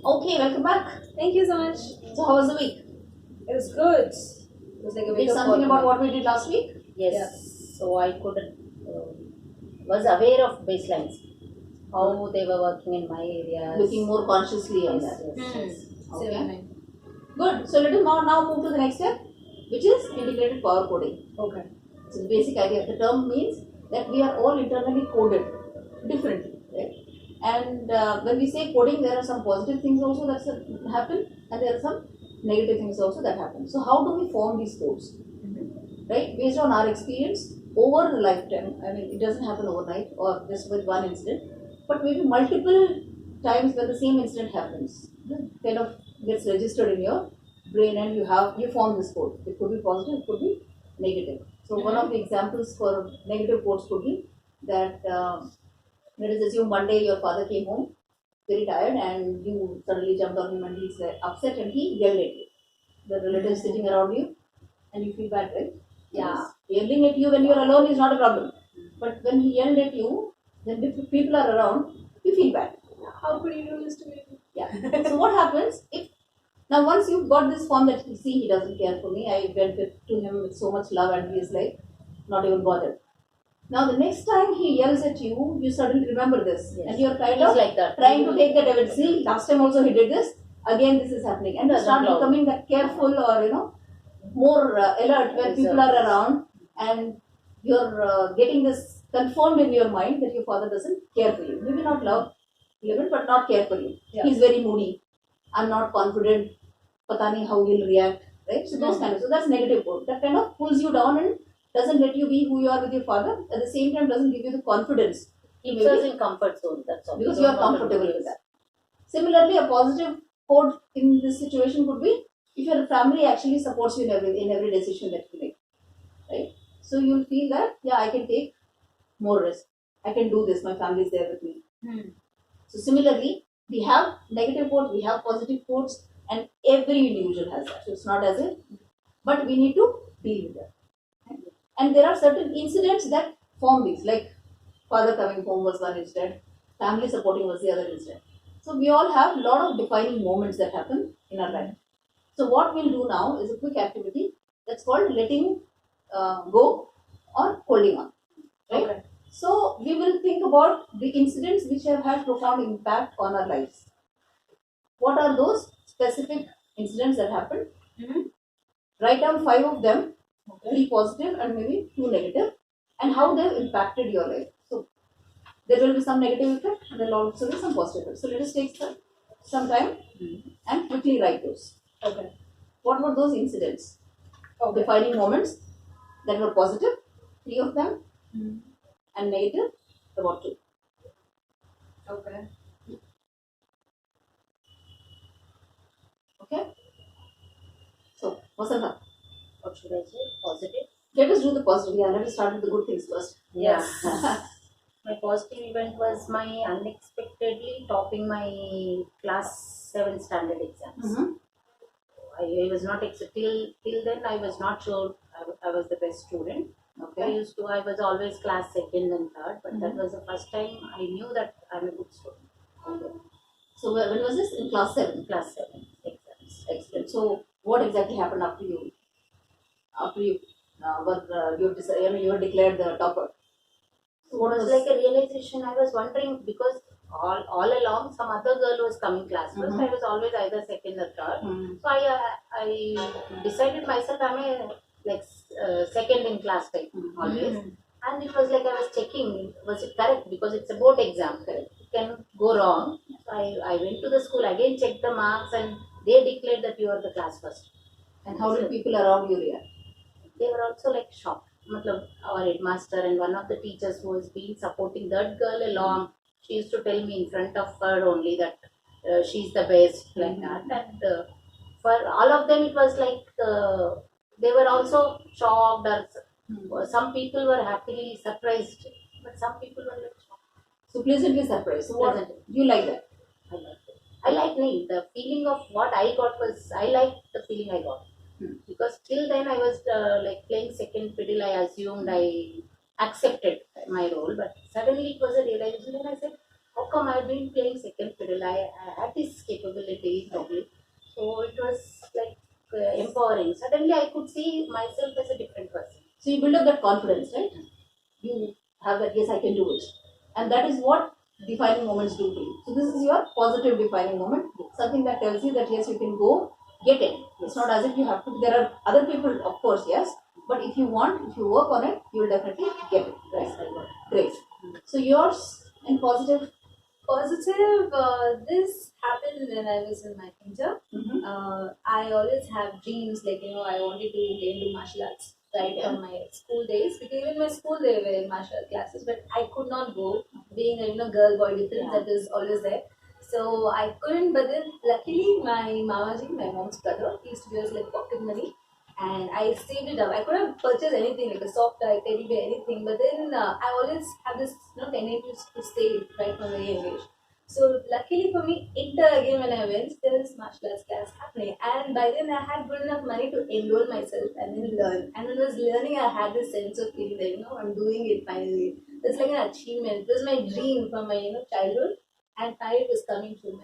Okay, welcome back. Thank you so much. So, how was the week? It was good. It was like a Did wake up something call. about what we did last week? Yes. Yeah. So I was aware of baselines, how they were working in my areas. Looking more consciously on Yes, that. yes, yes. Okay. 7-9. Good. So, let us now move to the next step, which is integrated power coding. Okay. So, the basic idea of the term means that we are all internally coded differently, right? And when we say coding, there are some positive things also that happen, and there are some negative things also that happen. So, how do we form these codes? Right? Based on our experience over a lifetime. I mean, it doesn't happen overnight or just with one incident, but maybe multiple times when the same incident happens, kind of gets registered in your brain, and you form this code. It could be positive, it could be negative. So one of the examples for negative codes could be that let us assume one day your father came home very tired and you suddenly jumped on him and he's upset and he yelled at you. The relatives sitting around you and you feel bad, right? Yeah. Yelling at you when you're alone is not a problem. But when he yelled at you, then if people are around, you feel bad. How could you do this to me? Yeah. So what happens if now once you've got this form that you see he doesn't care for me, I went to him with so much love and he is like not even bothered. Now the next time he yells at you, you suddenly remember this. Yes. And you're kind It's of like that. trying to take that evidence. See, last time also he did this, again this is happening. And you start Doesn't becoming that careful or more alert when people are around, and you're getting this confirmed in your mind that your father doesn't care for you. Maybe not love, but not care for you. Yeah. He's very moody. I'm not confident. Pata nahi how he'll react. Right? So those kind of, so that's negative code. That kind of pulls you down and doesn't let you be who you are with your father. At the same time, doesn't give you the confidence. Keeps us in comfort zone. That's all. Because We you are don't want to comfortable do with this. that. Similarly, a positive code in this situation could be if your family actually supports you in every decision that you make, right? So you'll feel that I can take more risk. I can do this. My family is there with me. So similarly, we have negative codes, we have positive codes, and every individual has that. So it's not as if, but we need to deal with that. Right? And there are certain incidents that form these, like father coming home was one incident, family supporting was the other incident. So we all have a lot of defining moments that happen in our life. So what we'll do now is a quick activity that's called letting go or holding on. Right? Okay. So we will think about the incidents which have had profound impact on our lives. What are those specific incidents that happened? Write down 5 of them, 3 positive and maybe 2 negative, and how they've impacted your life. So there will be some negative effect, and there will also be some positive effect. So let us take some time and quickly write those. Okay. What were those incidents? Okay. Defining moments that were positive, 3 of them, and negative, about 2. Okay. Okay? So, Vasanta, What should I say? Positive? let us do the positive. Yeah, let us start with the good things first. Yes. My positive event was my unexpectedly topping my class 7 standard exams. I was not till then I was not sure I was the best student. Okay. I was always class second and third, but that was the first time I knew that I'm a good student. Okay. So, when was this? In class 7? Class 7 exams. Excellent. So, what exactly happened after you you were declared the topper? So, what It was like a realization. I was wondering because all along some other girl was coming class first. I was always either second or third. So I decided myself I'm a second in class type always. And it was like I was checking was it correct because it's a board exam. Correct. It can go wrong. So I went to the school again, checked the marks, and they declared that you are the class first. And how did people around you react? They were also like shocked. Our headmaster and one of the teachers who has been supporting that girl along, she used to tell me in front of her only that she's the best, like that. And for all of them, it was like they were also shocked, or some people were happily surprised, but some people were like shocked. So, pleasantly surprised. So, what do you like that? I liked it. I like the feeling of what I got was I liked the feeling I got. Because till then I was like playing second fiddle. I assumed I accepted my role, but suddenly it was a realization, and I said, how come I've been playing second fiddle? I had this capability probably. So it was like empowering. Suddenly I could see myself as a different person. So you build up that confidence, right? You have that, yes, I can do it. And that is what defining moments do for you. So this is your positive defining moment, something that tells you that yes, you can go get it. It's not as if you have to. There are other people, of course, yes, but if you want, if you work on it, you will definitely get it. Right? Great. So yours in positive. Positive, this happened when I was in my inter. I always have dreams like, I wanted to get into martial arts right from my school days, because even in my school they were martial art classes, but I could not go, being a girl boy difference that was always there. So I couldn't, but then luckily my mamaji, my mom's brother, he used to give us like pocket money, and I saved it up. I couldn't purchase anything like a soft toy, teddy bear, anything. But then I always have this tendency to save right from a very young age. So luckily for me, inter again when I went, there is martial arts class happening, and by then I had good enough money to enroll myself and then learn. And when I was learning, I had this sense of feeling that I'm doing it finally. It's like an achievement. It was my dream from my childhood, and finally it was coming true.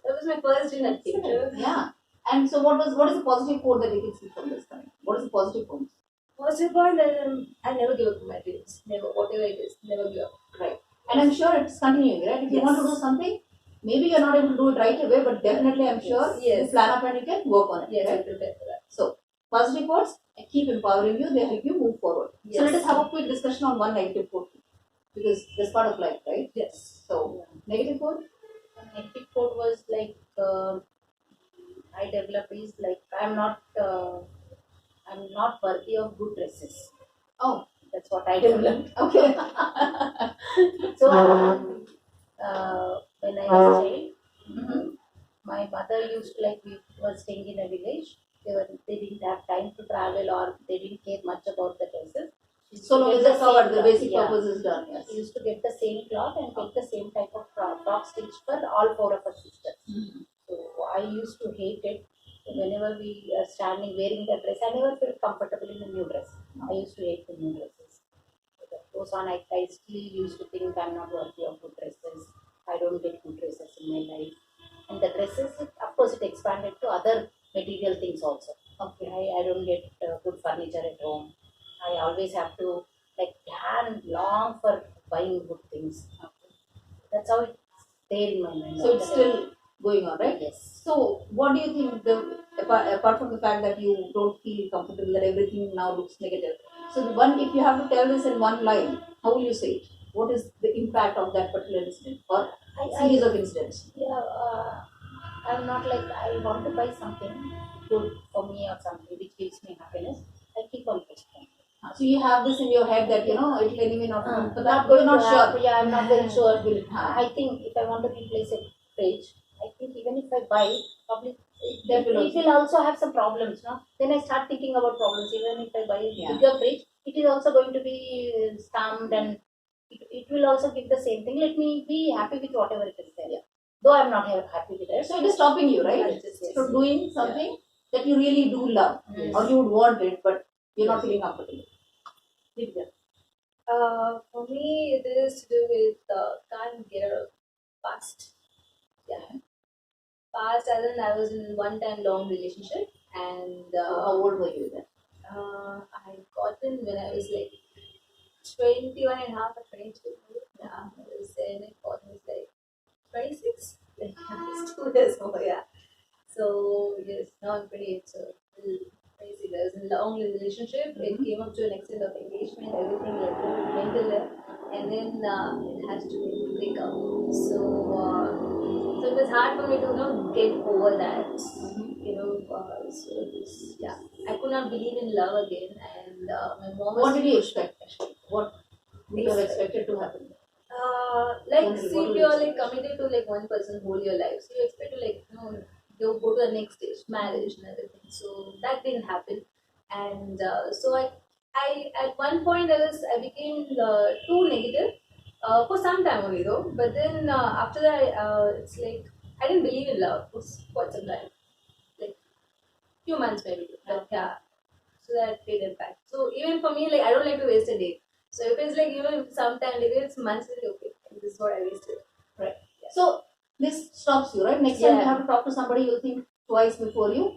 That was my first dream that came true. Yeah. And so what is the positive quote that you can see from this time? What is the positive quote? Positive point that I never give up on my dreams. Never, whatever it is, never give up. Right. And I'm sure it's continuing, right? If you want to do something, maybe you're not able to do it right away, but definitely I'm sure you plan up and you can work on it. Yes, right? I prepare for that. So, positive quotes keep empowering you, they help you move forward. Yes. So, let us have a quick discussion on one negative quote, because that's part of life, right? Yes. So, negative quote? Negative quote was like, I developed is like, I'm not worthy of good dresses. Oh, That's what I developed. okay. So when I was a child, my mother used to, like, we were staying in a village. They didn't have time to travel, or they didn't care much about the dresses. So long as the covered, the basic yeah. purpose is done. Yes. We used to get the same cloth and take the same type of frock stitched for all four of us sisters. So I used to hate it. Whenever we are standing wearing the dress, I never felt comfortable in the new dress. I used to hate the new dresses. So that goes on. I still used to think I'm not worthy of good dresses. I don't get good dresses in my life. And the dresses, of course, it expanded to other material things also. Okay, I don't get good furniture at home. I always have to plan long for buying good things. Okay. That's how it's there in my mind. So it's still going on, right? Yes. So what do you think, apart from the fact that you don't feel comfortable, that everything now looks negative? So if you have to tell this in one line, how will you say it? What is the impact of that particular incident or series of incidents? Yeah, I'm not like I want to buy something good for me or something which gives me happiness. I keep on postponing. So you have this in your head that it will anyway not come, but you're not sure. Yeah, I'm not very sure. I think if I want to replace a fridge, I think even if I buy it, probably it will also have some problems, no? Then I start thinking about problems. Even if I buy a bigger fridge, it is also going to be stamped, and it will also give the same thing. Let me be happy with whatever it is there. Yeah. Though I'm not happy with it. So it is stopping you, right? From doing something that you really do love, or you would want it, but you're not feeling comfortable. For me, it is to do with can't get out of past. Yeah, past. As in, I was in one-time long relationship, and How old were you then? I got in when I was like 21 and a half or 22. Yeah, I was in it. Was like 26. Like, it's 2 years over. Yeah. So yes, now I'm pretty. It's crazy. There's a long relationship. It came up to an extent of engagement, everything like mental there, and then it has to break up. So it was hard for me to get over that. I could not believe in love again, and my mom. What did you expect? What would you have expected to happen? See, if you're like committed to like one person whole your life, so you expect to go to the next stage, marriage and everything. So that didn't happen, and so I at one point I became too negative for some time only though. But then after that, it's like I didn't believe in love for quite some time, like few months maybe. But yeah, so that played impact. So even for me, like I don't like to waste a day. So if it's like sometime, if it's months, it's okay. This is what I wasted. Right. So this stops you, right? Next time you have to talk to somebody, you'll think twice before you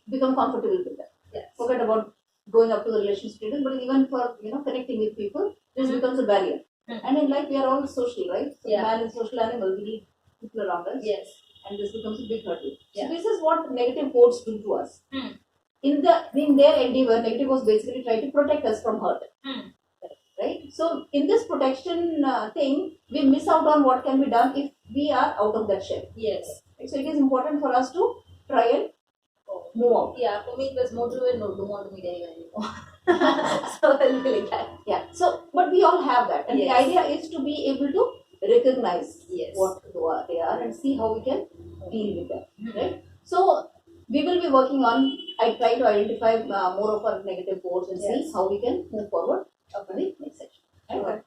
become comfortable with them. Forget about going up to the relationship status, but even for connecting with people, this becomes a barrier. And in life, we are all social, right? So man is a social animal. We need people around us. And this becomes a big hurdle. So this is what negative quotes do to us. In their endeavor, negative was basically trying to protect us from hurt. Right? So in this protection thing, we miss out on what can be done if we are out of that shell. Right? So it is important for us to try and move out. Yeah, for me it was more to it, no, don't want to meet anyone anymore. So I'll be like that. Yeah. So, but we all have that, and the idea is to be able to recognize what they are and see how we can deal with them. Right? So we will be working on. I try to identify more of our negative quotes and see how we can move forward in the next section. Right?